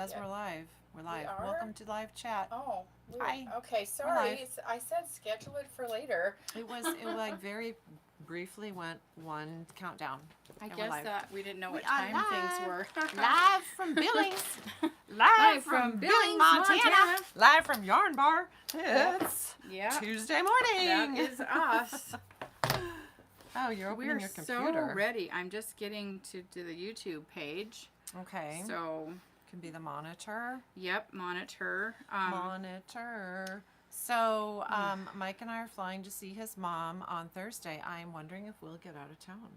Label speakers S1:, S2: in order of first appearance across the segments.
S1: As we're live. We're
S2: We
S1: live.
S2: are?
S1: Welcome to live chat.
S2: Oh, weird.
S1: Hi.
S2: Okay,
S1: We're live.
S2: sorry. I said schedule it for later.
S1: It like very briefly went one countdown.
S3: I
S1: And we're
S3: guess
S1: live.
S3: that we didn't know
S1: We
S3: what
S1: are
S3: time things were.
S1: live from Billings. Live from Billings, Montana. Live from Yarn Bar. It's Tuesday morning.
S3: That is us.
S1: Oh, you're opening
S3: We're
S1: your computer.
S3: so ready. I'm just getting to the YouTube page.
S1: Okay.
S3: So,
S1: can be the monitor.
S3: yep, monitor.
S1: Monitor. So, Mike and I are flying to see his mom on Thursday. I'm wondering if we'll get out of town.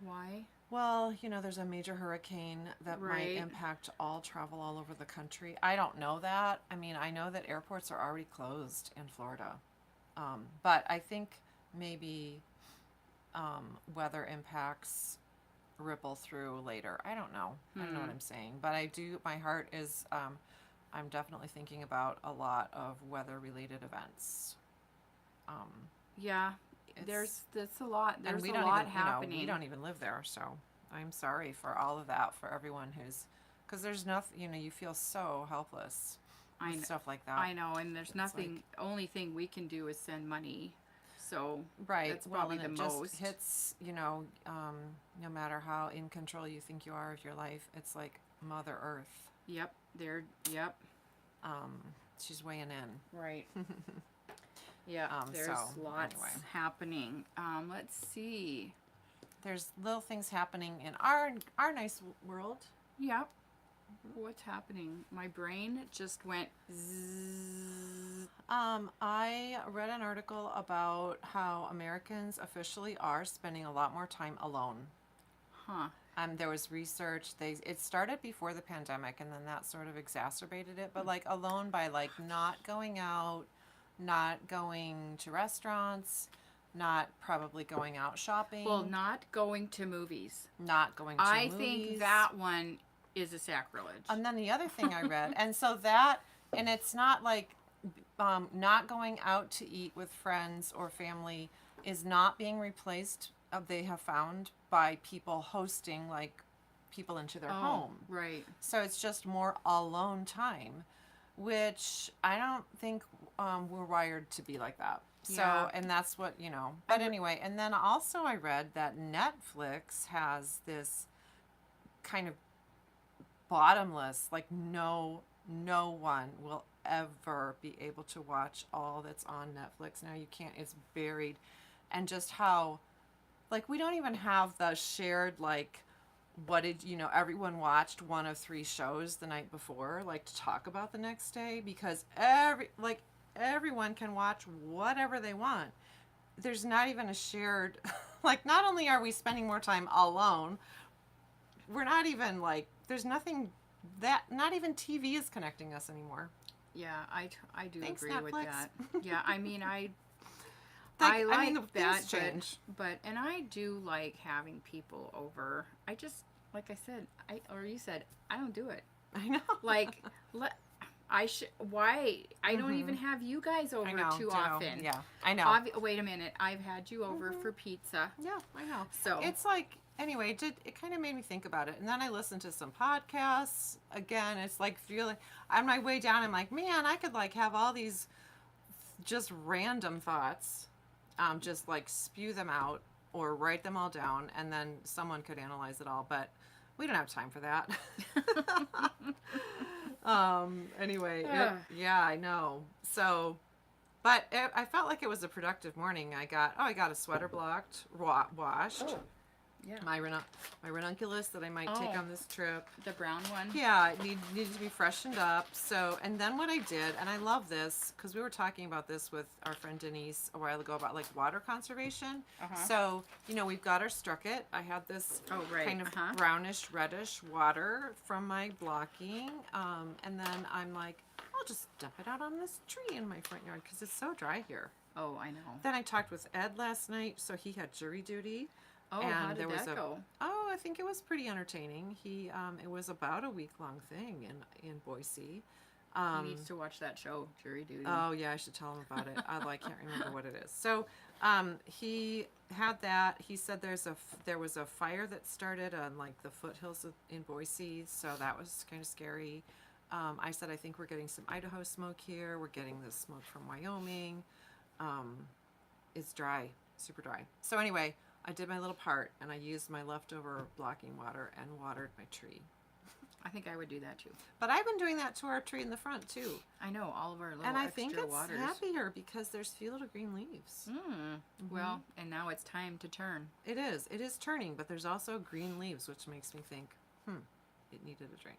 S3: Why?
S1: Well, there's a major hurricane that might impact all travel all over the country. I don't know that. I mean, I know that airports are already closed in Florida. But I think maybe weather impacts ripple through later. I don't know. I don't know what I'm saying. But my heart is, I'm definitely thinking about a lot of weather-related events.
S3: Yeah, that's a lot. There's
S1: and we
S3: a
S1: don't
S3: lot
S1: even,
S3: happening.
S1: we don't even live there, so I'm sorry for all of that for everyone because there's nothing, you feel so helpless with stuff like that.
S3: I know, and there's nothing, only thing we can do is send money. So that's probably the most.
S1: Just hits, no matter how in control you think you are of your life, it's like Mother Earth.
S3: Yep,
S1: She's weighing in.
S3: Right. Yeah, there's lots happening. Let's see.
S1: There's little things happening in our nice world.
S3: Yep. What's happening? My brain just went zzz.
S1: I read an article about how Americans officially are spending a lot more time alone.
S3: Huh.
S1: There was research. It started before the pandemic, and then that sort of exacerbated it. But like alone by like not going out, not going to restaurants, not probably going out shopping.
S3: Well, not going to movies.
S1: Not going to movies.
S3: I think that one is a sacrilege.
S1: And then the other thing I read, and so and it's not like not going out to eat with friends or family is not being replaced, they have found, by people hosting like people into their home.
S3: Right.
S1: So it's just more alone time, which I don't think we're wired to be like that. So, and that's what, but anyway, and then also I read that Netflix has this kind of bottomless, like no one will ever be able to watch all that's on Netflix now. You can't, it's buried. And just how, like, we don't even have the shared, like, what did, everyone watched one of 3 shows the night before, like, to talk about the next day, because everyone can watch whatever they want. There's not even a shared, like, not only are we spending more time alone, we're not even, like, there's nothing not even TV is connecting us anymore.
S3: Yeah, I do
S1: Thanks,
S3: agree
S1: Netflix.
S3: with that. Yeah, I mean, I
S1: like
S3: like that,
S1: change.
S3: but and I do like having people over. I just, like I said, you said, I don't do it.
S1: I know.
S3: Like, why? I don't even have you guys over too often.
S1: Yeah, I know.
S3: Wait a minute. I've had you over for pizza.
S1: Yeah, I know.
S3: So
S1: it's like, anyway, it kind of made me think about it. And then I listened to some podcasts. Again, it's like feeling, on my way down, I'm like, man, I could like have all these just random thoughts, just like spew them out or write them all down, and then someone could analyze it all. But we don't have time for that. Anyway, yeah, I know. So, but I felt like it was a productive morning. I got a sweater washed.
S3: Oh, yeah.
S1: My ranunculus that I might take on this trip.
S3: The brown one?
S1: Yeah, it needed to be freshened up. So, and then what I did, and I love this, because we were talking about this with our friend Denise a while ago about like water conservation. So, we've got our Strucket. I had this kind of brownish, reddish water from my blocking. And then I'm like, I'll just dump it out on this tree in my front yard because it's so dry here.
S3: Oh, I know.
S1: Then I talked with Ed last night, so he had jury duty.
S3: Oh,
S1: and
S3: how did that go?
S1: Oh, I think it was pretty entertaining. It was about a week-long thing in Boise.
S3: He needs to watch that show, Jury Duty.
S1: Oh yeah, I should tell him about it. Although I can't remember what it is. So he had that. He said there was a fire that started on like the foothills in Boise, so that was kind of scary. I said I think we're getting some Idaho smoke here. We're getting the smoke from Wyoming. It's dry, super dry. So anyway, I did my little part and I used my leftover blocking water and watered my tree.
S3: I think I would do that too.
S1: But I've been doing that to our tree in the front too.
S3: I know, all of our little
S1: And I
S3: extra
S1: think it's
S3: waters.
S1: happier because there's few little green leaves.
S3: Well, and now it's time to turn.
S1: It is. It is turning, but there's also green leaves, which makes me think, it needed a drink.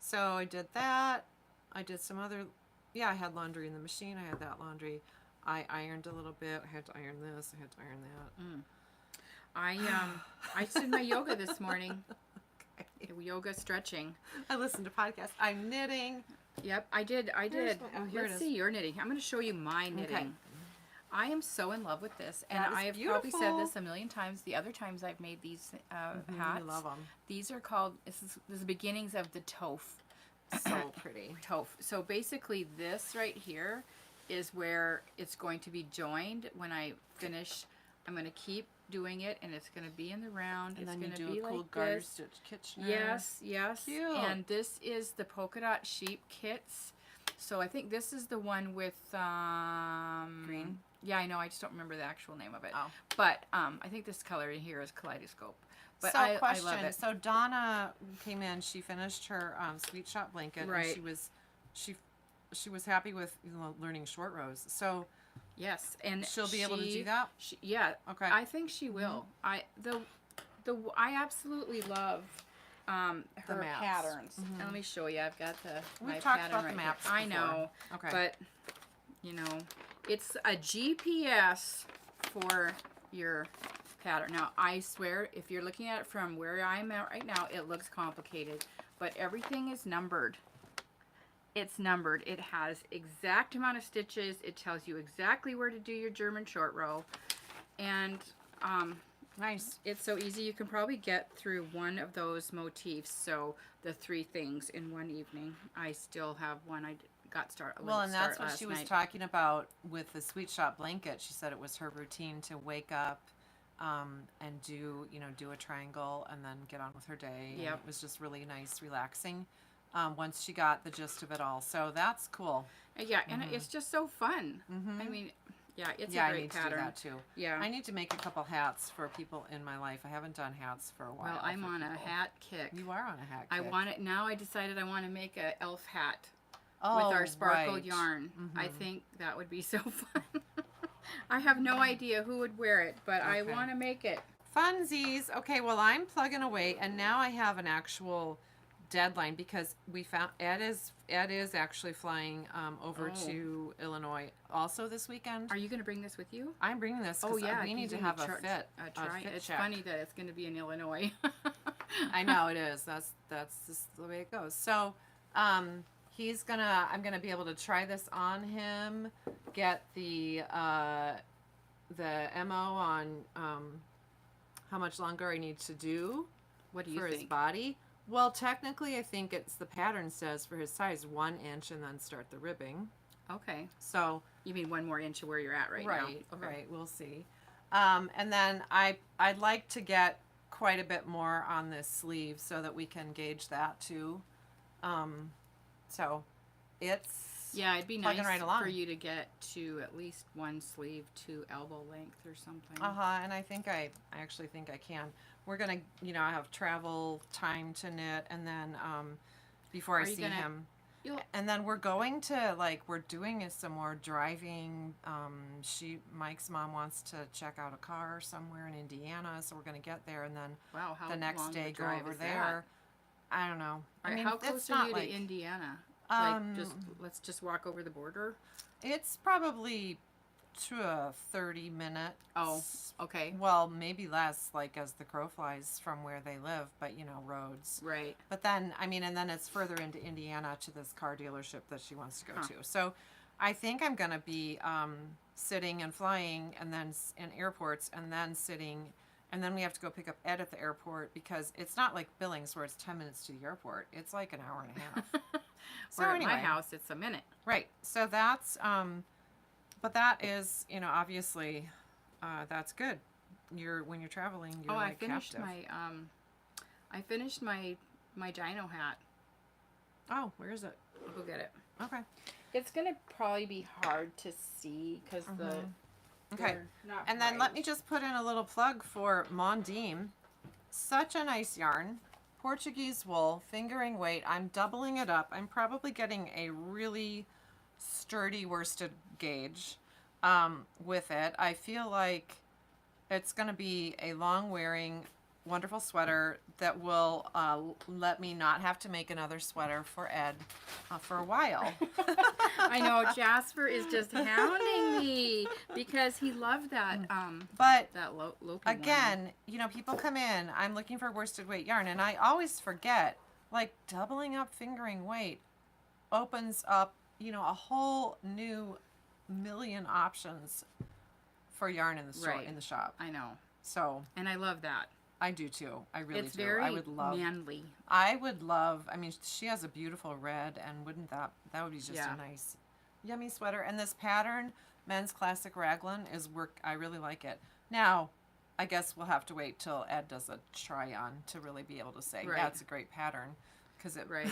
S1: So I did that. I did some other, I had laundry in the machine. I had that laundry. I ironed a little bit. I had to iron this. I had to iron that.
S3: I did my yoga this morning. Yoga stretching.
S1: I listened to podcasts. I'm knitting.
S3: Yep, I did.
S1: Here it
S3: Let's
S1: is.
S3: see your knitting. I'm going to show you my knitting.
S1: Okay.
S3: I am so in love with this, and
S1: That is
S3: I have probably said
S1: beautiful.
S3: this a million times. The other times I've made these hats,
S1: I love them.
S3: these are called. This is the beginnings of the tofe.
S1: So pretty.
S3: Tofe. So basically, this right here is where it's going to be joined when I finish. I'm going to keep doing it, and it's going to be in the round.
S1: And
S3: it's
S1: then you
S3: going to
S1: do
S3: be
S1: a cool
S3: like
S1: garter
S3: this.
S1: stitch Kitchener.
S3: Yes, yes.
S1: Cute.
S3: And this is the polka dot sheep kits. So I think this is the one with
S1: Green?
S3: Yeah, I know. I just don't remember the actual name of it.
S1: Oh.
S3: But I think this color in here is Kaleidoscope. But
S1: So
S3: I
S1: question.
S3: love it.
S1: So Donna came in. She finished her sweet shop blanket,
S3: Right.
S1: and she was happy with learning short rows. So
S3: Yes, and
S1: she'll be able to do that.
S3: Yeah.
S1: Okay.
S3: I think she will. I absolutely love her
S1: maps.
S3: patterns. And let me show you. I've got
S1: We've
S3: my
S1: talked
S3: pattern
S1: about
S3: right
S1: the maps
S3: here. I
S1: before.
S3: know.
S1: Okay.
S3: But it's a GPS for your pattern. Now, I swear, if you're looking at it from where I'm at right now, it looks complicated, but everything is numbered. It's numbered. It has exact amount of stitches. It tells you exactly where to do your German short row, and
S1: Nice.
S3: it's so easy. You can probably get through one of those motifs. So the 3 things in one evening. I still have one. I got started.
S1: Well, and that's what she was talking about with the sweet shop blanket. She said it was her routine to wake up and do a triangle and then get on with her day. And
S3: Yep.
S1: it was just really nice, relaxing once she got the gist of it all. So that's cool.
S3: Yeah, and it's just so fun. I mean, yeah, it's a
S1: I
S3: great
S1: need
S3: pattern.
S1: to do that too.
S3: Yeah.
S1: I need to make a couple hats for people in my life. I haven't done hats for a while.
S3: Well, I'm
S1: for
S3: on a
S1: people.
S3: hat kick.
S1: You are on a hat
S3: I
S1: kick.
S3: want it now. I decided I want to make a elf hat
S1: Oh,
S3: with our sparkled
S1: right.
S3: yarn. I think that would be so fun. I have no idea who would wear it, but I
S1: Okay.
S3: want to make it.
S1: Funsies. Okay, well, I'm plugging away, and now I have an actual deadline because we found Ed is actually flying over to Illinois also this weekend.
S3: Are you going to bring this with you?
S1: I'm bringing this
S3: Oh
S1: because
S3: yeah,
S1: we need to
S3: you
S1: have
S3: try-
S1: a fit.
S3: It's
S1: check.
S3: funny that it's going to be in Illinois.
S1: I know it is. That's just the way it goes. So, I'm gonna be able to try this on him. Get the MO on how much longer I need to do
S3: What do you
S1: for his
S3: think?
S1: body. Well, technically, I think it's the pattern says for his size 1 inch and then start the ribbing.
S3: Okay.
S1: So
S3: You mean 1 more inch of where you're at right now? Okay.
S1: right. We'll see. And then I'd like to get quite a bit more on this sleeve so that we can gauge that too. So it's
S3: Yeah, it'd be
S1: plugging
S3: nice
S1: right along.
S3: for you to get to at least one sleeve to elbow length or something.
S1: And I actually think I can. We're gonna, I have travel time to knit, and then before I
S3: Are you
S1: see
S3: gonna-
S1: him,
S3: You'll-
S1: and then we're going to we're doing some more driving. Mike's mom wants to check out a car somewhere in Indiana, so we're gonna get there, and then
S3: Wow, how
S1: the next
S3: long of a
S1: day go
S3: drive
S1: over
S3: is
S1: there. I don't know.
S3: That?
S1: I mean,
S3: How
S1: it's
S3: close
S1: not
S3: are you
S1: like
S3: to Indiana?
S1: um,
S3: Let's just walk over the border.
S1: it's probably to a 30-minute.
S3: Oh, okay.
S1: Well, maybe less, as the crow flies from where they live, but roads.
S3: Right.
S1: But then, and then it's further into Indiana to this car dealership that she wants to go
S3: Huh.
S1: to. So I think I'm going to be sitting and flying and then in airports and then sitting. And then we have to go pick up Ed at the airport because it's not like Billings where it's 10 minutes to the airport. It's like an hour and a half. So
S3: Or
S1: anyway,
S3: at my house, it's a minute.
S1: right. So that's but that is, you know, obviously that's good. When you're traveling, you're
S3: Oh,
S1: like
S3: I finished
S1: captive.
S3: my dino hat.
S1: Oh, where is it?
S3: I'll go get it.
S1: Okay.
S3: It's gonna probably be hard to see because
S1: Okay.
S3: they're not
S1: And then let
S3: bright.
S1: me just put in a little plug for Mondim. Such a nice yarn. Portuguese wool, fingering weight. I'm doubling it up. I'm probably getting a really sturdy worsted gauge with it. I feel like it's going to be a long wearing, wonderful sweater that will let me not have to make another sweater for Ed for a while.
S3: I know Jasper is just hounding me because he loved that
S1: But
S3: that Loki one.
S1: again, you know, people come in, I'm looking for worsted weight yarn, and I always forget, like, doubling up fingering weight opens up, you know, a whole new million options for yarn in the store,
S3: Right.
S1: in the shop.
S3: I know,
S1: So
S3: and I love that.
S1: I do too. I really
S3: It's
S1: do.
S3: very
S1: I would love.
S3: manly.
S1: I would love. I mean, she has a beautiful red, and wouldn't that would be just
S3: Yeah.
S1: a nice, yummy sweater. And this pattern, men's classic raglan, is work. I really like it. Now, I guess we'll have to wait till Ed does a try on to really be able to say,
S3: Right.
S1: yeah, it's a great pattern, because it
S3: Right.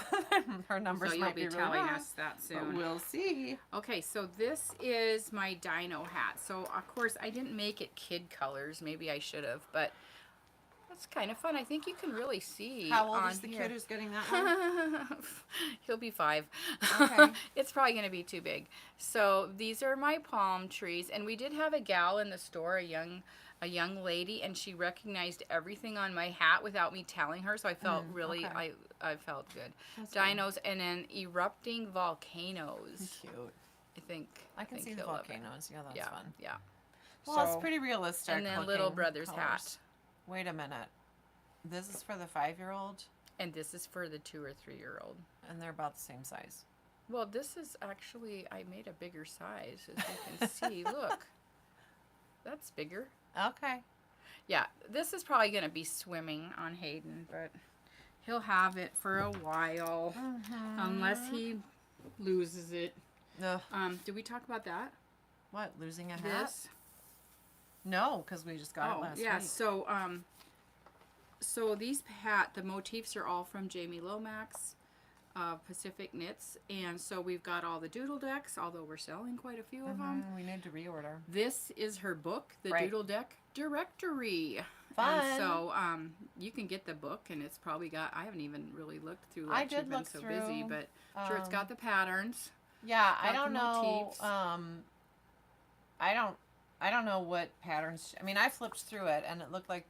S1: her numbers
S3: So you'll
S1: might
S3: be
S1: really
S3: telling
S1: off,
S3: us that
S1: but
S3: soon.
S1: we'll see.
S3: Okay, so this is my dino hat. So of course I didn't make it kid colors. Maybe I should have, but that's kind of fun. I think you can really see.
S1: How old
S3: on
S1: is the
S3: here.
S1: kid who's getting that one?
S3: He'll be 5.
S1: Okay.
S3: It's probably going to be too big. So these are my palm trees, and we did have a gal in the store, a young lady, and she recognized everything on my hat without me telling her. So I felt really,
S1: okay.
S3: I felt good.
S1: That's good.
S3: Dinos, and then erupting volcanoes.
S1: Cute.
S3: I think
S1: I can see the
S3: he'll love it.
S1: volcanoes. Yeah, that's
S3: Yeah,
S1: fun.
S3: yeah.
S1: Well,
S3: So-
S1: it's pretty realistic.
S3: And then little
S1: looking
S3: brother's
S1: colors.
S3: hat.
S1: Wait a minute. This is for the 5-year-old,
S3: And this is for the 2 or 3-year-old.
S1: and they're about the same size.
S3: Well, this is actually, I made a bigger size, as you can see. Look. That's bigger.
S1: Okay.
S3: Yeah, this is probably going to be swimming on Hayden, but he'll have it for a while. Unless he loses it.
S1: Ugh.
S3: Did we talk about that?
S1: What, losing a hat?
S3: This?
S1: No, because we just got it last
S3: yeah.
S1: week.
S3: So these the motifs are all from Jamie Lomax, Pacific Knits, and so we've got all the doodle decks. Although we're selling quite a few of them.
S1: We need to reorder.
S3: This is her book, the
S1: Right.
S3: Doodle Deck Directory.
S1: Fun.
S3: And so you can get the book, and it's probably got. I haven't even really looked through.
S1: I
S3: Like,
S1: did
S3: she's been
S1: look
S3: so busy,
S1: through,
S3: but sure, it's got the patterns.
S1: Yeah, I
S3: got
S1: don't
S3: the
S1: know.
S3: motifs.
S1: I don't know what patterns. I mean, I flipped through it, and it looked like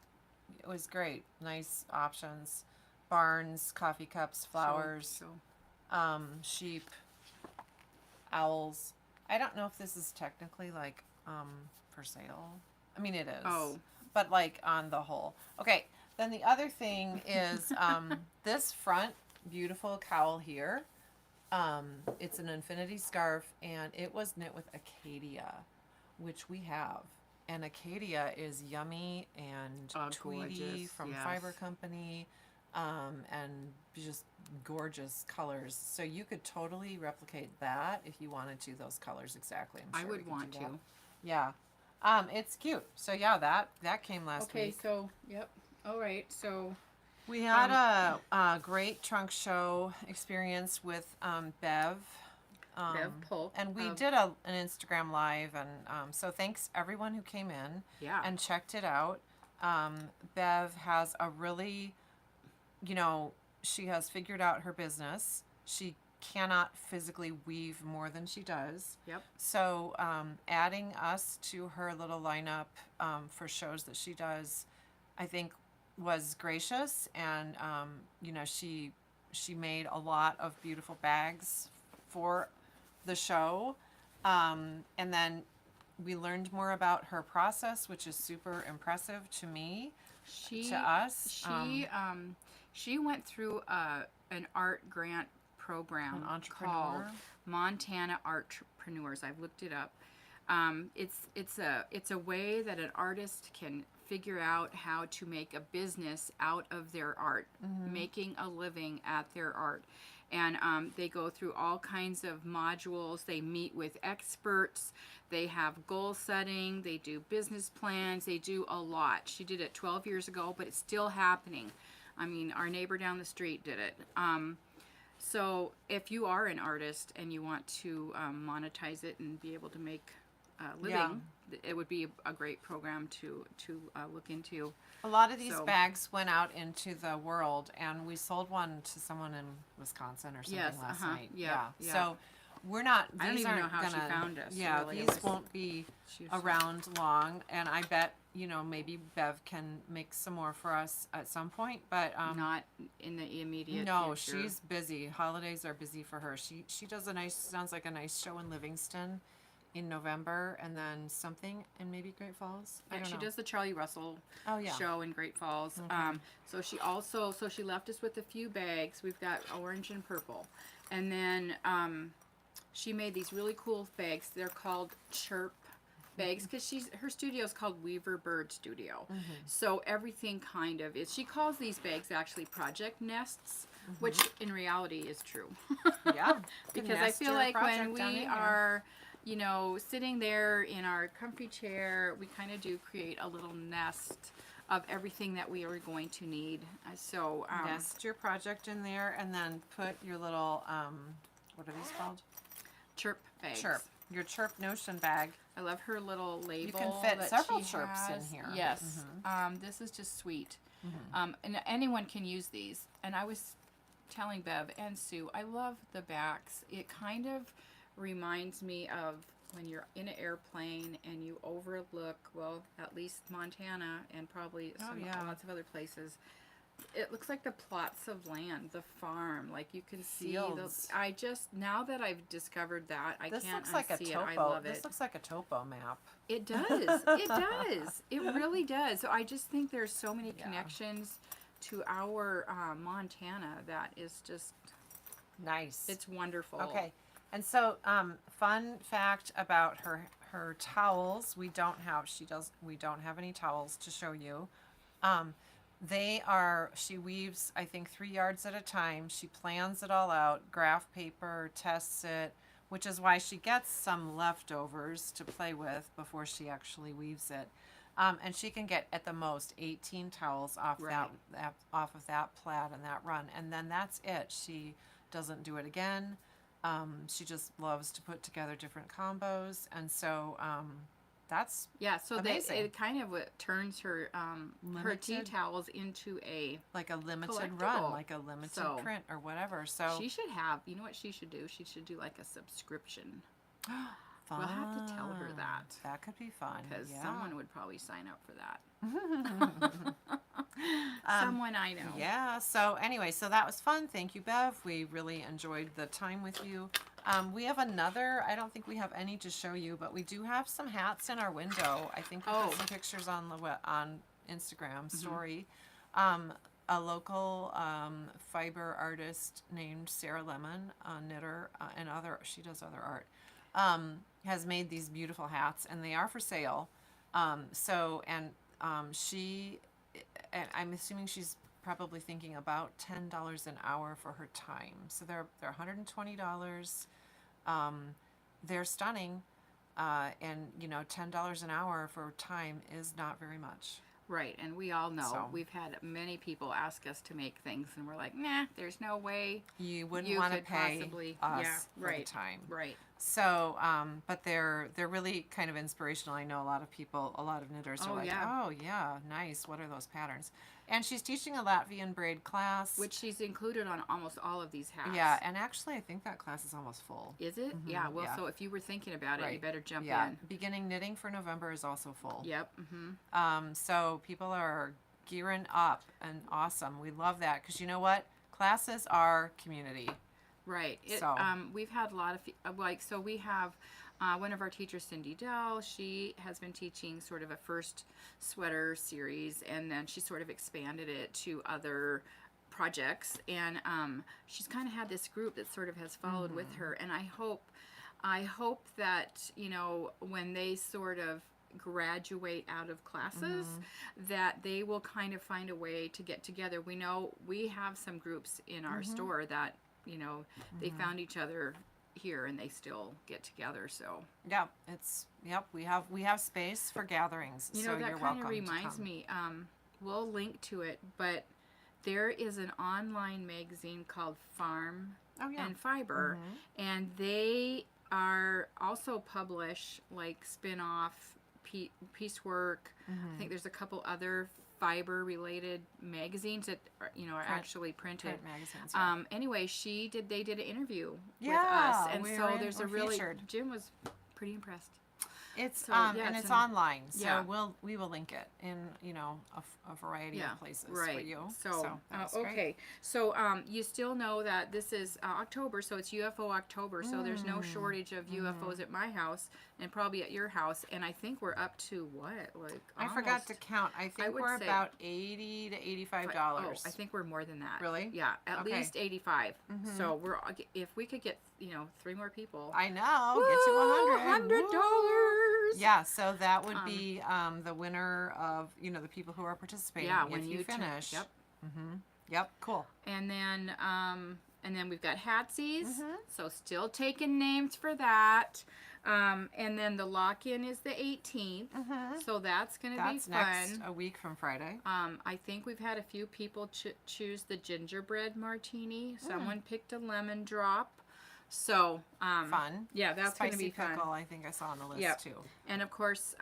S1: it was great. Nice options, barns, coffee cups, flowers,
S3: So
S1: sheep, owls. I don't know if this is technically like for sale. I mean, it is.
S3: Oh.
S1: But like on the whole. Okay. Then the other thing is this front beautiful cowl here. It's an infinity scarf, and it was knit with Acadia, which we have. And Acadia is yummy and tweedy
S3: gorgeous,
S1: from
S3: yes.
S1: Fiber Company, and just gorgeous colors. So you could totally replicate that if you wanted to. Those colors exactly. I'm
S3: I
S1: sure we
S3: would
S1: could
S3: want
S1: do
S3: to.
S1: that. Yeah. It's cute. So yeah, that came last
S3: Okay,
S1: week.
S3: so yep. All right, so
S1: We had a great trunk show experience with Bev.
S3: Bev Polk.
S1: And we
S3: of-
S1: did an Instagram live, and so thanks everyone who came in
S3: Yeah.
S1: and checked it out. Bev has a really, she has figured out her business. She cannot physically weave more than she does.
S3: Yep.
S1: So adding us to her little lineup for shows that she does, I think, was gracious, and she made a lot of beautiful bags for the show, and then we learned more about her process, which is super impressive to me, to us.
S3: She went through an art grant program
S1: An entrepreneur?
S3: called Montana Artpreneurs. I've looked it up. It's a way that an artist can figure out how to make a business out of their art, making a living at their art. And they go through all kinds of modules. They meet with experts. They have goal setting. They do business plans. They do a lot. She did it 12 years ago, but it's still happening. I mean, our neighbor down the street did it. So if you are an artist and you want to monetize it and be able to make a living, it would be a great program to look into.
S1: A lot of these bags went out into the world, and we sold one to someone in Wisconsin or something last night.
S3: Yeah.
S1: So we're not. These
S3: I don't even
S1: aren't
S3: know how
S1: gonna,
S3: she found us.
S1: Yeah,
S3: really.
S1: these won't be around long, and I bet maybe Bev can make some more for us at some point, but
S3: not in the immediate.
S1: No,
S3: future.
S1: she's busy. Holidays are busy for her. She does sounds like a nice show in Livingston in November, and then something in maybe Great Falls. I don't know.
S3: She does the Charlie Russell show in Great Falls.
S1: Okay.
S3: So she left us with a few bags. We've got orange and purple, and then she made these really cool bags. They're called Chirp Bags because her studio is called Weaverbird Studio. So everything kind of is. She calls these bags actually project nests, which in reality is true.
S1: Yeah,
S3: because I feel like when we are sitting there in our comfy chair, we kind of do create a little nest of everything that we are going to need. So
S1: nest your project in there, and then put your little what are these called?
S3: Chirp bags.
S1: Chirp. Your Chirp Notion bag.
S3: I love her little label.
S1: You can fit
S3: that
S1: several
S3: she
S1: chirps
S3: has.
S1: in here.
S3: Yes. This is just sweet. And anyone can use these. And I was telling Bev and Sue, I love the backs. It kind of reminds me of when you're in an airplane and you overlook, well, at least Montana and probably lots of other places. It looks like the plots of land, the farm. Like you can see
S1: Fields.
S3: now that I've discovered that, I
S1: This
S3: can't
S1: looks like a
S3: unsee
S1: topo.
S3: it. I love it.
S1: This looks like a topo map.
S3: It does. It does. It really does. So I just think there's so many connections to our Montana that is just
S1: nice.
S3: It's wonderful.
S1: Okay. And so, fun fact about her towels. We don't have any towels to show you. She weaves, I think, 3 yards at a time. She plans it all out, graph paper, tests it, which is why she gets some leftovers to play with before she actually weaves it. And she can get at the most 18 towels off off of that plaid and that run, and then that's it. She doesn't do it again. She just loves to put together different combos, and so that's
S3: so
S1: amazing.
S3: it kind of turns her her tea towels into
S1: like a limited
S3: collectible.
S1: run, like a limited print or whatever. So
S3: she should have. You know what she should do? She should do like a subscription.
S1: Fun.
S3: We'll have to tell her that.
S1: That could be fun.
S3: Because someone would probably sign up for that. Someone I know.
S1: Yeah. So anyway, so that was fun. Thank you, Bev. We really enjoyed the time with you. We have another. I don't think we have any to show you, but we do have some hats in our window. I think we put some pictures on on Instagram story. A local fiber artist named Sarah Lemon, a knitter, and she does other art. Has made these beautiful hats, and they are for sale. And I'm assuming she's probably thinking about $10 an hour for her time. So they're $120. They're stunning, and $10 an hour for time is not very much.
S3: Right, and we all know we've had many people ask us to make things, and we're like, nah, there's no way
S1: you wouldn't want to pay us for the time.
S3: Right.
S1: So, but they're really kind of inspirational. I know a lot of knitters are like, oh yeah, nice. What are those patterns? And she's teaching a Latvian braid class,
S3: which she's included on almost all of these hats.
S1: Yeah, and actually, I think that class is almost full.
S3: Is it?
S1: Mm-hmm.
S3: Yeah. Well, so if you were thinking about it, you better jump in.
S1: Beginning knitting for November is also full.
S3: Yep. Mm-hmm.
S1: So people are gearing up, and awesome. We love that because you know what? Classes are community.
S3: Right. We've had a lot of we have one of our teachers, Cindy Dell. She has been teaching sort of a first sweater series, and then she sort of expanded it to other projects. And she's kind of had this group that sort of has followed with her. And I hope that when they sort of graduate out of classes, that they will kind of find a way to get together. We know we have some groups in our store that you know, they found each other here and they still get together. So
S1: Yeah, we have space for gatherings.
S3: you
S1: so
S3: know, that
S1: you're
S3: kind
S1: welcome
S3: of reminds
S1: to come.
S3: me. We'll link to it, but there is an online magazine called Farm
S1: Oh yeah.
S3: and Fiber, and they are also publish like spin-off piecework. I think there's a couple other fiber related magazines that are, you know, are actually printed.
S1: Print magazines. Yeah.
S3: Anyway, they did an interview with
S1: Yeah,
S3: us, and
S1: we
S3: so
S1: were
S3: there's a
S1: we're
S3: really
S1: featured.
S3: Jim was pretty impressed.
S1: It's
S3: So, yeah,
S1: and
S3: it's
S1: it's
S3: an-
S1: online, so
S3: yeah.
S1: we will link it in a variety of places for you.
S3: So,
S1: that's great.
S3: okay. So you still know that this is October, so it's UFO October. So there's no shortage of UFOs at my house and probably at your house. And I think we're up to what, like
S1: I forgot to count. I think
S3: would
S1: we're
S3: say
S1: about $80 to $85.
S3: I think we're more than that.
S1: Really?
S3: Yeah, at
S1: Okay.
S3: least 85. So if we could get 3 more people.
S1: I know. Get to 100.
S3: $100.
S1: Yeah, so that would be the winner of the people who are participating.
S3: Yeah,
S1: if
S3: when
S1: you
S3: you
S1: finish.
S3: Yep.
S1: Yep. Cool.
S3: And then we've got Hatsies. So still taking names for that. And then the lock-in is the 18th. So that's going to be
S1: That's
S3: fun.
S1: a week from Friday.
S3: I think we've had a few people choose the gingerbread martini. Someone picked a lemon drop. So
S1: Fun.
S3: yeah, that's going to
S1: Spicy
S3: be fun.
S1: pickle, I think I saw on the list
S3: Yep.
S1: too.
S3: And of course,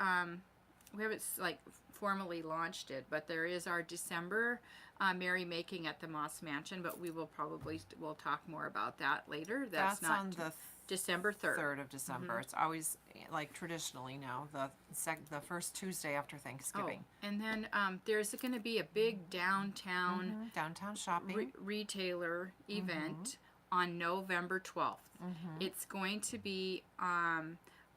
S3: we haven't like formally launched it, but there is our December merry making at the Moss Mansion. But we'll talk more about that later. That's not
S1: on the
S3: December 3rd.
S1: 3rd of December. It's always like traditionally now the first Tuesday after Thanksgiving.
S3: Oh, and then there's going to be a big downtown
S1: Downtown shopping.
S3: retailer event on November 12th. It's going to be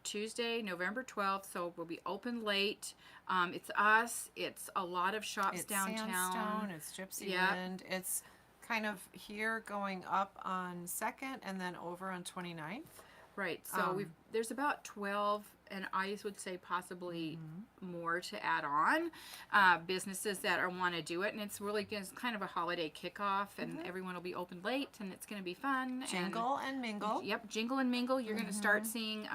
S3: Tuesday, November 12th, so we'll be open late. It's us. It's a lot of shops
S1: It's
S3: downtown.
S1: Sandstone. It's Gypsy
S3: Yep.
S1: Wind. It's kind of here going up on 2nd and then over on 29th.
S3: Right. So there's about 12, and I would say possibly more to add on, businesses that want to do it, and it's really it's kind of a holiday kickoff, and everyone will be open late, and it's going to be fun.
S1: Jingle and mingle.
S3: Yep, jingle and mingle. You're going to start seeing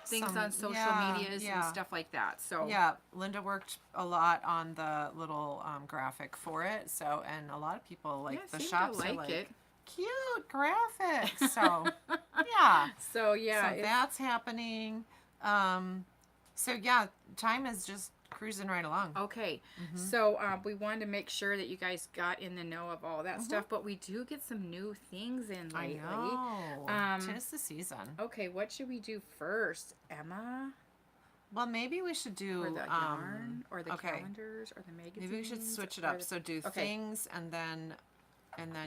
S3: things on social medias and stuff like that. So
S1: yeah, Linda worked a lot on the little graphic for it. So and a lot of people like the
S3: seem to
S1: shops are
S3: like
S1: like
S3: it.
S1: cute graphics. So yeah.
S3: So yeah,
S1: So that's happening. So yeah, time is just cruising right along.
S3: okay. So we wanted to make sure that you guys got in the know of all that stuff, but we do get some new things in
S1: I
S3: lately.
S1: know. 'Tis the season.
S3: Okay, what should we do first, Emma?
S1: Well, maybe we should do
S3: Or the yarn, or the
S1: okay.
S3: calendars, or the magazines?
S1: Maybe we should switch it
S3: or
S1: up.
S3: the-
S1: So do
S3: okay.
S1: things and then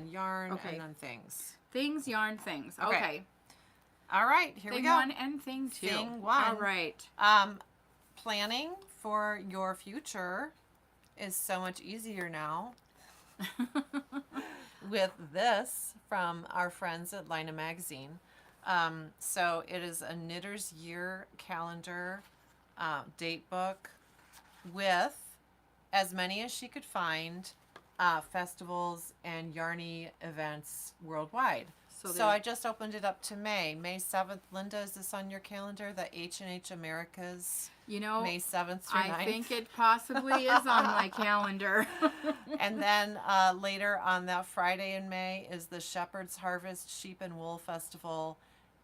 S1: yarn
S3: Okay.
S1: and then things.
S3: Things, yarn, things.
S1: Okay.
S3: Okay.
S1: All right, here
S3: Thing
S1: we go.
S3: 1 and thing 2.
S1: Thing 1.
S3: All right.
S1: Planning for your future is so much easier now with this from our friends at Lina Magazine. So it is a Knitter's Year calendar date book with as many as she could find festivals and yarny events worldwide. So I just opened it up to May 7th. Linda, is this on your calendar? The H&H Americas,
S3: You know,
S1: May 7th through 9th.
S3: I think it possibly is on my calendar.
S1: And then later on that Friday in May is the Shepherd's Harvest Sheep and Wool Festival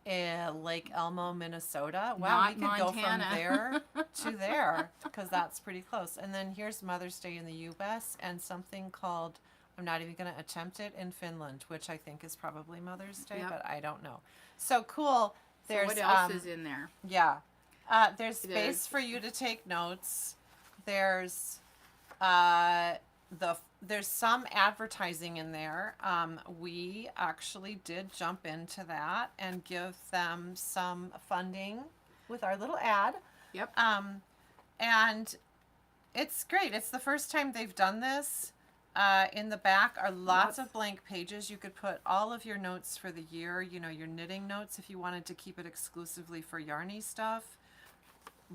S1: in Lake Elmo, Minnesota. Wow,
S3: Not
S1: we could go from
S3: Montana.
S1: there to there because that's pretty close. And then here's Mother's Day in the U.S. and something called, I'm not even going to attempt it, in Finland, which I think is probably Mother's Day,
S3: Yep.
S1: but I don't know. So cool.
S3: So
S1: There's
S3: what else is in there?
S1: yeah. There's space
S3: There's-
S1: for you to take notes. There's there's some advertising in there. We actually did jump into that and give them some funding with our little ad.
S3: Yep.
S1: And it's great. It's the first time they've done this. In the back are lots of blank pages. You could put all of your notes for the year, your knitting notes if you wanted to keep it exclusively for yarny stuff.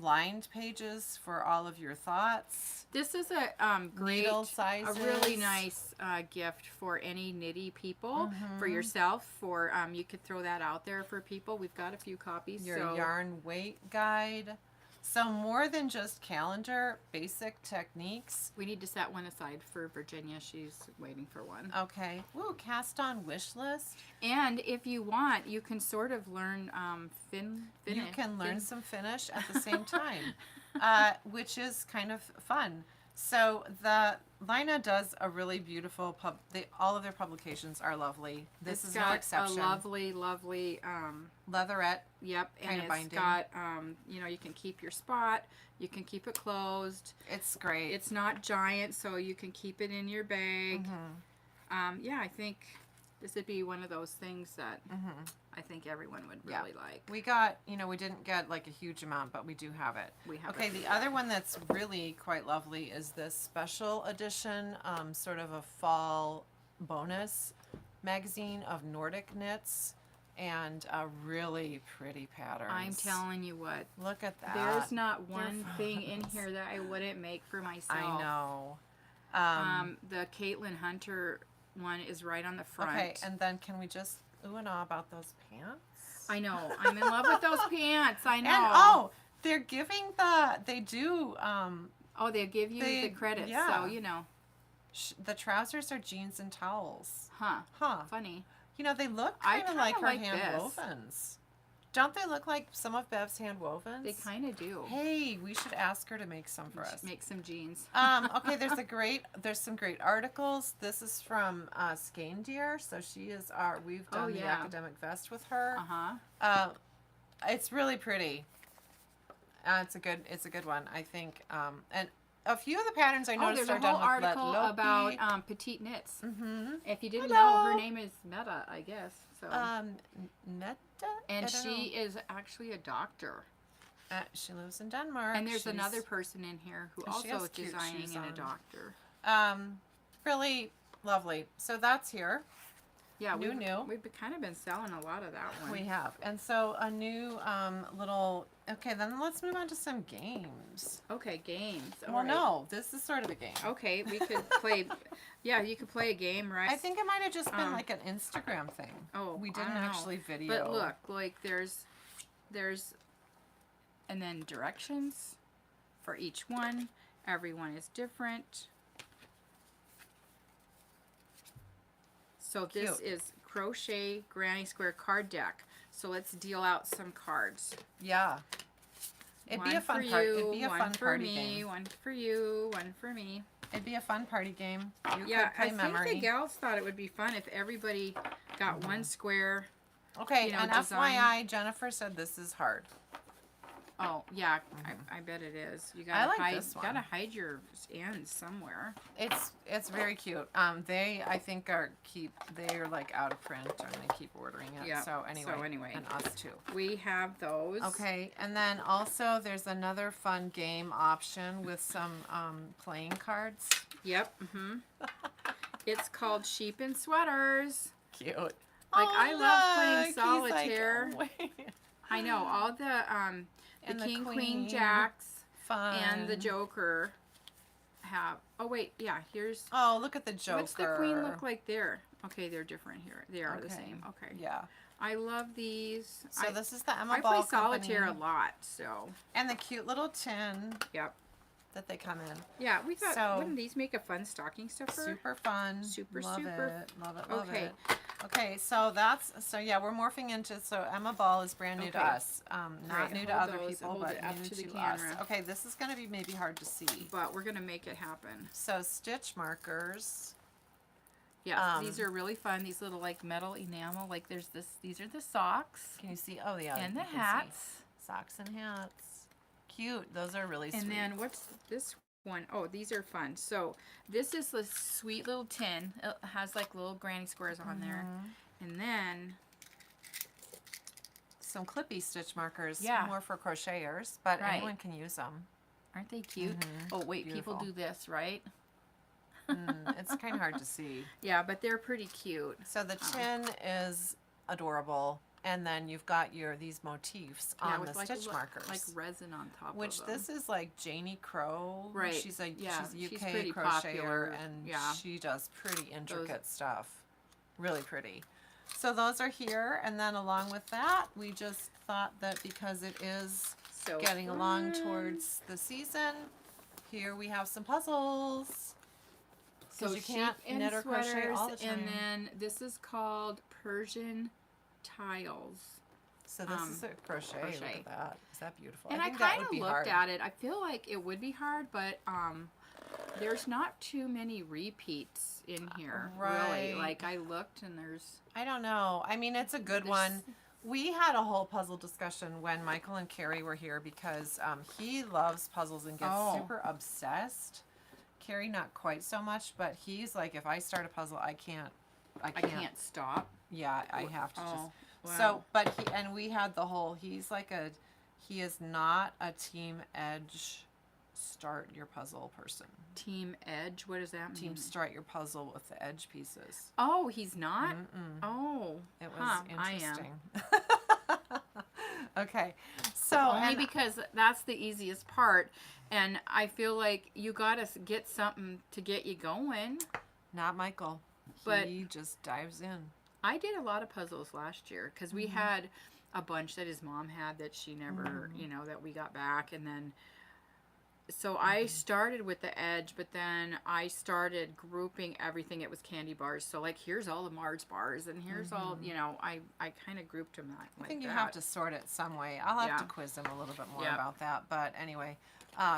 S1: lined pages for all of your thoughts.
S3: This is a great,
S1: Needle sizes.
S3: a really nice gift for any nitty people, for yourself. For you could throw that out there for people. We've got a few copies.
S1: Your yarn weight guide. So more than just calendar, basic techniques.
S3: We need to set one aside for Virginia. She's waiting for one.
S1: Okay. Ooh, cast on wish list.
S3: And if you want, you can sort of learn
S1: You can learn some Finnish at the same time, which is kind of fun. So the Lina does a really beautiful all of their publications are lovely. This
S3: It's
S1: is
S3: got
S1: no exception.
S3: a lovely
S1: Leatherette.
S3: Yep, and
S1: kind of
S3: it's
S1: binding.
S3: got you know, you can keep your spot, you can keep it closed.
S1: It's great.
S3: It's not giant, so you can keep it in your bag. Yeah, I think this would be one of those things that I think everyone would really like.
S1: We got, we didn't get like a huge amount, but we do have it.
S3: We have
S1: Okay,
S3: it.
S1: the other one that's really quite lovely is this special edition, sort of a fall bonus magazine of Nordic knits and really pretty patterns.
S3: I'm telling you what,
S1: Look at that.
S3: there's not one thing in
S1: fabulous.
S3: here that I wouldn't make for myself.
S1: I know.
S3: The Caitlin Hunter one is right on the front.
S1: Okay, and then can we just ooh and ah about those pants?
S3: I know. I'm in love with those pants. I know.
S1: And they're giving they do
S3: Oh, they give you the credit.
S1: yeah.
S3: So, you know.
S1: The trousers are jeans and towels.
S3: Huh.
S1: Huh.
S3: Funny.
S1: They look
S3: I
S1: kind of
S3: kinda
S1: like her
S3: like
S1: hand
S3: this.
S1: wovens. Don't they look like some of Bev's hand wovens?
S3: They kind of do.
S1: Hey, we should ask her to make some for us.
S3: Make some jeans.
S1: Okay, there's some great articles. This is from Skandir, so we've done the
S3: yeah.
S1: academic vest with her.
S3: Uh-huh.
S1: It's really pretty. It's a good one, I think. And a few of the patterns I noticed
S3: there's
S1: are
S3: a whole
S1: done with
S3: article
S1: Let
S3: about
S1: Loki.
S3: petite knits.
S1: Mm-hmm.
S3: If you didn't
S1: Hello.
S3: know, her name is Meta, I guess. So.
S1: Netta?
S3: and
S1: I don't
S3: she
S1: know.
S3: is actually a doctor.
S1: She lives in Denmark.
S3: And there's
S1: She's,
S3: another person in here who
S1: and she
S3: also
S1: has
S3: is
S1: cute
S3: designing
S1: shoes
S3: and a
S1: on.
S3: doctor.
S1: Really lovely. So that's here.
S3: Yeah,
S1: New.
S3: we've kind of been selling a lot of that one.
S1: We have. And so a new little, okay, then let's move on to some games.
S3: Okay, games. All
S1: Well,
S3: right.
S1: no, this is sort of a game.
S3: Okay, we could play. Yeah, you could play a game, right?
S1: I think it might have just been like an Instagram thing.
S3: Oh,
S1: We
S3: I
S1: didn't
S3: don't know.
S1: actually video.
S3: But look, like there's, and then directions for each one. Everyone is different. So this
S1: Cute.
S3: is crochet granny square card deck. So let's deal out some cards.
S1: Yeah. It'd be a fun
S3: for you,
S1: It'd be a
S3: one
S1: fun
S3: for
S1: party
S3: me,
S1: game.
S3: one for you, one for me.
S1: It'd be a fun party game. You
S3: Yeah,
S1: could play
S3: I
S1: memory.
S3: think the gals thought it would be fun if everybody got one square.
S1: Okay,
S3: you know,
S1: and
S3: design.
S1: FYI, Jennifer said this is hard.
S3: Oh yeah, I bet it is. You gotta
S1: I like
S3: hide.
S1: this one.
S3: Gotta hide your ends somewhere.
S1: It's very cute. They I think they're like out of print and they keep ordering it.
S3: Yeah,
S1: So anyway, and us too.
S3: We have those.
S1: Okay, and then also there's another fun game option with some playing cards.
S3: Yep. It's called Sheep and Sweaters.
S1: Cute.
S3: Like I love playing
S1: He's
S3: solitaire.
S1: Like,
S3: I know all the
S1: And the
S3: King,
S1: Queen.
S3: Queen, Jacks,
S1: fun.
S3: and the Joker have. Oh wait, yeah. Here's.
S1: Oh, look at the Joker.
S3: What's the Queen look like there? Okay, they're different here. They are the
S1: Okay.
S3: same. Okay.
S1: Yeah.
S3: I love these.
S1: So this is the Emma
S3: I
S1: Ball
S3: play solitaire
S1: Company.
S3: a lot, so.
S1: And the cute little tin
S3: Yep.
S1: that they come in.
S3: Yeah, we thought,
S1: So-
S3: wouldn't these make a fun stocking stuffer?
S1: Super fun.
S3: Super,
S1: love
S3: super.
S1: It. Love it. Love
S3: Okay.
S1: it. Okay, so yeah, we're morphing into, so Emma Ball is brand new to
S3: Okay.
S1: us. Not
S3: Right,
S1: new to
S3: hold
S1: other
S3: those,
S1: people,
S3: hold
S1: but
S3: it up
S1: new
S3: to the
S1: to
S3: camera.
S1: us. Okay, this is going to be maybe hard to see.
S3: But we're going to make it happen.
S1: So stitch markers.
S3: Yeah, these are really fun. These little like metal enamel, like these are the socks
S1: Can you see? Oh, yeah.
S3: and the
S1: you can see.
S3: hats.
S1: Socks and hats. Cute. Those are really sweet.
S3: And then what's this one? Oh, these are fun. So this is the sweet little tin. It has like little granny squares on there. And then
S1: some clippy stitch markers.
S3: Yeah.
S1: More for crocheters, but
S3: Right.
S1: anyone can use them.
S3: aren't they cute? Oh wait,
S1: Beautiful.
S3: people do this, right?
S1: It's kind of hard to see.
S3: Yeah, but they're pretty cute.
S1: So the tin is adorable. And then you've got these motifs
S3: Yeah,
S1: on
S3: with
S1: the
S3: like
S1: stitch markers.
S3: like resin on top
S1: Which
S3: of them.
S1: this is like Janie Crow.
S3: Right.
S1: She's a
S3: Yeah,
S1: she's a
S3: she's
S1: UK
S3: pretty
S1: crocheter
S3: popular.
S1: and
S3: Yeah.
S1: she does pretty intricate stuff. Really pretty. So those are here, and then along with that, we just thought that because it is
S3: So
S1: getting along
S3: fun.
S1: towards the season, here we have some puzzles.
S3: So
S1: you can't
S3: sheep and
S1: knit or crochet
S3: sweaters,
S1: all the time.
S3: and then this is called Persian Tiles.
S1: So this is a crochet. Look
S3: crochet.
S1: at that. Is that beautiful?
S3: And I
S1: think that
S3: kind
S1: would
S3: of
S1: be
S3: looked
S1: hard.
S3: at it. I feel like it would be hard, but there's not too many repeats in here. Really,
S1: Right.
S3: like I looked and there's.
S1: I don't know. I mean, it's a good one. We had a whole puzzle discussion when Michael and Carrie were here because he loves puzzles and gets
S3: Oh.
S1: super obsessed. Carrie not quite so much, but he's like, if I start a puzzle, I can't.
S3: I can't stop.
S1: Yeah, I have to just.
S3: Oh, wow.
S1: So, but we had the whole. He is not a team edge. Start your puzzle person.
S3: Team Edge. What does that mean?
S1: Team start your puzzle with the edge pieces.
S3: Oh, he's not.
S1: Mm-mm.
S3: Oh,
S1: It was
S3: huh, I am.
S1: interesting. Okay, so
S3: Only
S1: and
S3: because that's the easiest part, and I feel like you gotta get something to get you going.
S1: not Michael.
S3: But-
S1: He just dives in.
S3: I did a lot of puzzles last year because we had a bunch that his mom had that she never, that we got back, and then. So I started with the edge, but then I started grouping everything. It was candy bars. So like, here's all the Mars bars, and here's all, I kind of grouped them like
S1: I think you
S3: that.
S1: have to sort it some way. I'll have to
S3: Yeah.
S1: quiz him a little bit more
S3: Yeah.
S1: about that. But anyway,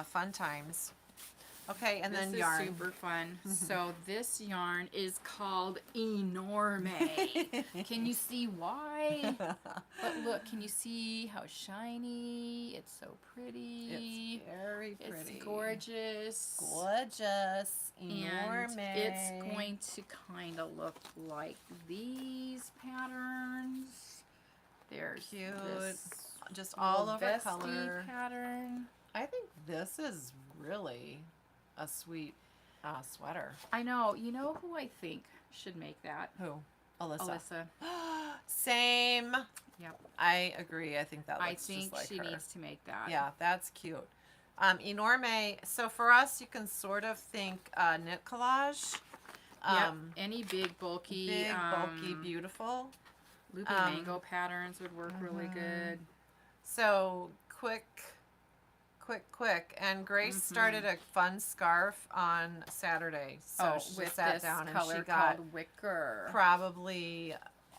S1: fun times. Okay, and
S3: This
S1: then
S3: is
S1: yarn.
S3: super fun. So this yarn is called Enorme. Can you see why? But look, can you see how shiny? It's so pretty.
S1: It's very pretty.
S3: It's gorgeous.
S1: Gorgeous. Enorme.
S3: And it's going to kind of look like these patterns. There's
S1: Cute.
S3: this
S1: Just all
S3: little
S1: over
S3: vesty
S1: color.
S3: pattern.
S1: I think this is really a sweet sweater.
S3: I know. You know who I think should make that?
S1: Who? Alyssa.
S3: Alyssa.
S1: Same.
S3: Yep.
S1: I agree. I think that looks
S3: I think
S1: just like
S3: she
S1: her.
S3: needs to make that.
S1: Yeah, that's cute. Enorme. So for us, you can sort of think knit collage.
S3: Yep. Any big, bulky,
S1: Big, bulky, beautiful.
S3: loopy mango patterns would work really good.
S1: So quick. And Grace started a fun scarf on Saturday. So she
S3: with
S1: sat
S3: this
S1: down and
S3: color
S1: she got
S3: called wicker.
S1: probably,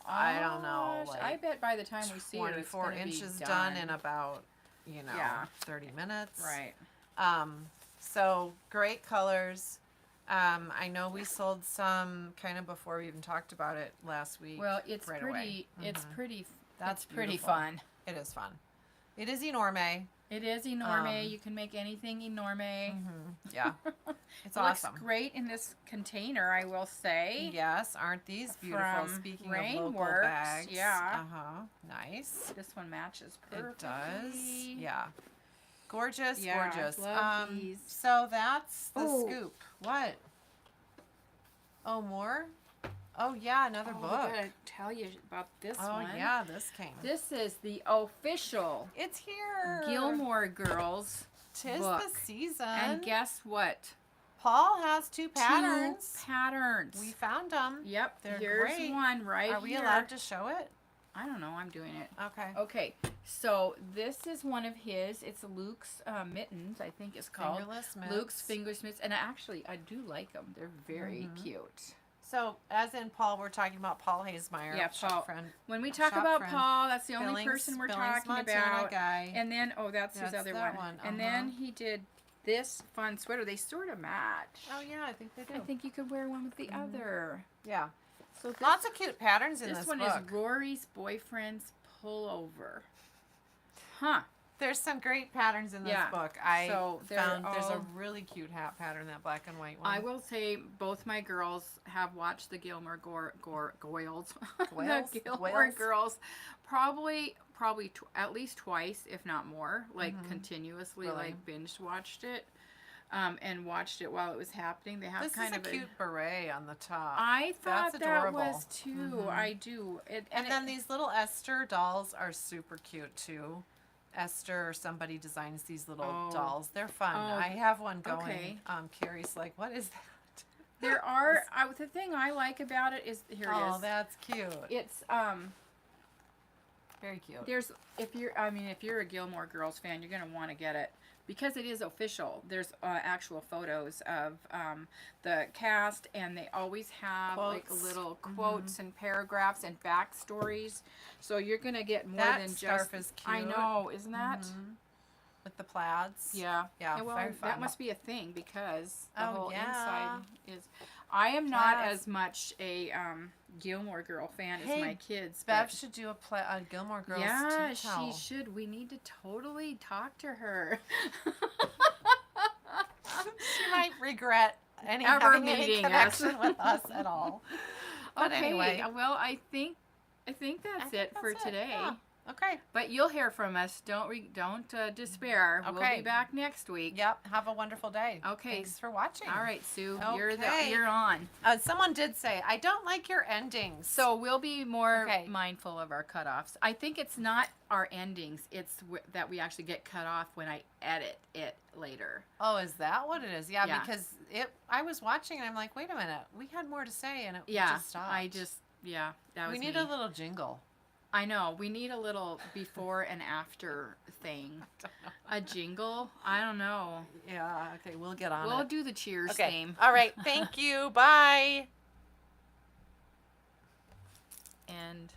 S1: I don't know,
S3: Gosh,
S1: like
S3: I bet by the time we see it, it's
S1: 24
S3: gonna be
S1: inches done in about,
S3: Yeah.
S1: 30 minutes.
S3: Right.
S1: So great colors. I know we sold some kind of before we even talked about it last week.
S3: Well, it's
S1: right
S3: pretty.
S1: away.
S3: It's pretty.
S1: That's
S3: it's pretty
S1: beautiful.
S3: fun.
S1: It is fun. It is Enorme.
S3: It is Enorme. You can make anything Enorme.
S1: Yeah. It's
S3: It
S1: awesome.
S3: looks great in this container, I will say.
S1: Yes, aren't these beautiful?
S3: From
S1: Speaking of local
S3: Rainworks,
S1: bags.
S3: yeah.
S1: Nice.
S3: This one matches
S1: It
S3: perfectly.
S1: does. Yeah. Gorgeous,
S3: Yeah,
S1: gorgeous.
S3: love these.
S1: So that's the
S3: Oh.
S1: scoop. What? Oh, more? Oh yeah, another
S3: Oh,
S1: book.
S3: I gotta tell you about this
S1: Oh
S3: one.
S1: yeah, this came.
S3: This is the official
S1: It's here.
S3: Gilmore Girls
S1: Tis
S3: book.
S1: the season.
S3: And guess what?
S1: Paul has two patterns.
S3: 2 patterns.
S1: We found them.
S3: Yep.
S1: They're
S3: Here's
S1: great.
S3: one right
S1: Are we
S3: here.
S1: allowed to show it?
S3: I don't know. I'm doing it.
S1: Okay.
S3: Okay. So this is one of his. It's Luke's mittens, I think it's called.
S1: Fingerless mitts.
S3: Luke's finger mitts. And actually, I do like them. They're very cute.
S1: So, as in Paul, we're talking about Paul Hazemeyer.
S3: Yeah,
S1: shop
S3: Paul.
S1: friend.
S3: When we talk
S1: Shop
S3: about
S1: friend.
S3: Paul, that's the only
S1: Billings-
S3: person we're
S1: Billings,
S3: talking
S1: Montana
S3: about.
S1: guy.
S3: And then, that's his
S1: That's
S3: other
S1: that
S3: one.
S1: one,
S3: And then he did this fun sweater. They sort of match.
S1: Oh yeah, I think they do.
S3: I think you could wear one with the other.
S1: Yeah.
S3: So this,
S1: Lots of cute patterns in
S3: this
S1: this
S3: one
S1: book.
S3: is Rory's boyfriend's pullover. Huh.
S1: There's some great patterns in this
S3: Yeah.
S1: book. I
S3: So they're
S1: found there's a
S3: all-
S1: really cute hat pattern, that black and white one.
S3: I will say both my girls have watched the Gilmore Goyles.
S1: Goyles?
S3: The Gilmore
S1: Goyles?
S3: Girls. Probably at least twice, if not more. Like continuously,
S1: Really?
S3: like binge watched it. and watched it while it was happening. They have
S1: This
S3: kind
S1: is a
S3: of
S1: cute beret on the top.
S3: I thought
S1: That's
S3: that
S1: adorable.
S3: was too. I do.
S1: And then these little Esther dolls are super cute too. Esther or somebody designs these little dolls. They're fun.
S3: Oh,
S1: I have one going.
S3: okay.
S1: Carrie's like, what is that?
S3: There are. The thing I like about it is here it is.
S1: Oh, that's cute.
S3: It's
S1: Very cute.
S3: There's if you're a Gilmore Girls fan, you're gonna want to get it because it is official. There's actual photos of the cast, and they always have like
S1: Quotes.
S3: little quotes and paragraphs and backstories. So you're gonna get more
S1: That
S3: than
S1: scarf
S3: just.
S1: is cute.
S3: I know, isn't that?
S1: With the plaids.
S3: Yeah.
S1: Yeah,
S3: Well,
S1: very fun.
S3: that must be a thing because the
S1: Oh,
S3: whole
S1: yeah.
S3: inside is. I am not
S1: Plaids.
S3: as much a Gilmore Girl fan
S1: Hey,
S3: as my kids.
S1: Bev
S3: but
S1: should do a Gilmore Girls
S3: yeah,
S1: tea towel.
S3: she should. We need to totally talk to her.
S1: She might regret
S3: Ever
S1: having any
S3: meeting
S1: connection
S3: us.
S1: with us at all. But
S3: Okay,
S1: anyway,
S3: well, I think that's it for today.
S1: Yeah. Okay.
S3: But you'll hear from us. Don't despair. We'll
S1: Okay.
S3: be back next week.
S1: Yep. Have a wonderful day.
S3: Okay.
S1: Thanks for watching.
S3: All right, Sue.
S1: Okay.
S3: You're on.
S1: Someone did say, I don't like your endings.
S3: So we'll be more
S1: Okay.
S3: mindful of our cutoffs. I think it's not our endings. It's that we actually get cut off when I edit it later.
S1: Oh, is that what it is? Yeah,
S3: Yeah.
S1: because I was watching and I'm like, wait a minute. We had more to say and it
S3: Yeah,
S1: just stopped.
S3: that was
S1: We need
S3: me.
S1: a little jingle.
S3: I know. We need a little before and after thing. A jingle? I don't know.
S1: Yeah. Okay. We'll get on
S3: We'll
S1: it.
S3: do the cheers
S1: Okay.
S3: theme.
S1: All right. Thank you. Bye.
S3: And